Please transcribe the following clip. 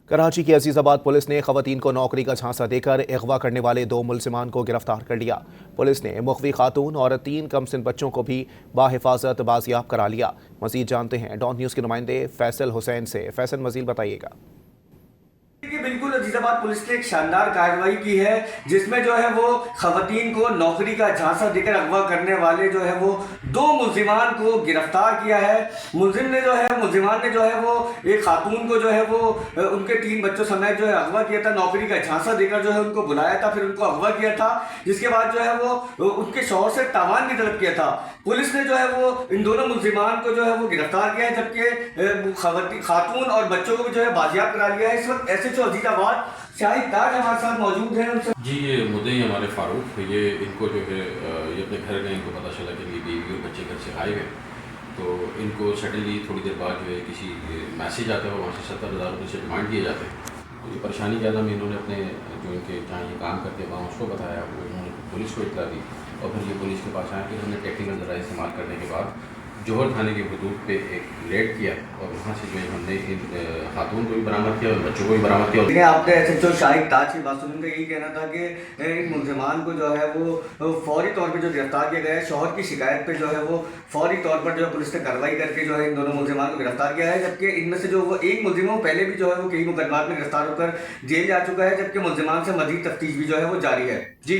कराची की अजीज़ाबाद पुलिस ने खवातीन को नौकरी का झांसा देकर अगवा करने वाले 2 मुलजिमान को गिरफ्तार कर लिया। पुलिस ने मुख्वी खातून और 3 कमसिन बच्चों को भी बाहिफाजत बाजियाब करा लिया। मजीद जानते हैं डॉन न्यूज़ के नुमाइंदे फैसल हुसैन से। फैसल, मजीद बताइएगा। बिल्कुल, अजीजाबाद पुलिस ने एक शानदार कार्रवाई की है जिसमें जो है वो खवातीन को नौकरी का झांसा देकर अगवा करने वाले जो है वो 2 मुलजिमान को गिरफ्तार किया है। मुलजिमान ने जो है वो एक खातून को जो है वो उनके 3 बच्चों समेत जो है अगवा किया था, नौकरी का झांसा देकर जो है उनको बुलाया था, फिर उनको अगवा किया था, जिसके बाद जो है वो उनके शौहर से तावान भी तलब किया था। पुलिस ने जो है वो इन दोनों मुलजिमान को जो है वो गिरफ्तार किया है, जबकि खातून और बच्चों को भी जो है बाजियाब करा लिया है। इस वक्त ऐसे जो अजीजाबाद शाहिद ताज हमारे साथ मौजूद हैं। उनसे जी, ये मुद्दई हमारे फारूक, ये इनको जो है ये अपने घर गए, इनको पता चला कि इनकी बीवी और बच्चे घर से गायब हैं, तो इनको सडनली थोड़ी देर बाद जो है किसी मैसेज आता है, वहाँ से 70,000 रुपये से डिमांड किए जाते हैं। तो ये परेशानी के आलम में इन्होंने अपने जो इनके जहाँ ये काम करते हैं वहाँ उसको बताया, उन्होंने पुलिस को इतला दी और फिर ये पुलिस के पास आए। फिर हमने टेक्निकल ज़रा इस्तेमाल करने के बाद जौहर थाने के हदूद पे एक रेड किया और वहाँ से जो है हमने इन खातून को भी बरामद किया और बच्चों को भी बरामद किया। आपने SHO शाहिद ताज की बात सुनकर यही कहना था कि इन मुलजिमान को जो है वो फौरी तौर पे जो गिरफ्तार किया गया है, शौहर की शिकायत पे जो है वो फौरी तौर पर जो है पुलिस ने कार्रवाई करके जो है इन दोनों मुलजिमान को गिरफ्तार किया है, जबकि इनमें से जो वो एक मुलजिम है पहले भी जो है वो कई मुकदमात में गिरफ्तार होकर जेल जा चुका है, जबकि मुलजिमान से मजीद तफ्तीश भी जो है वो जारी है। जी।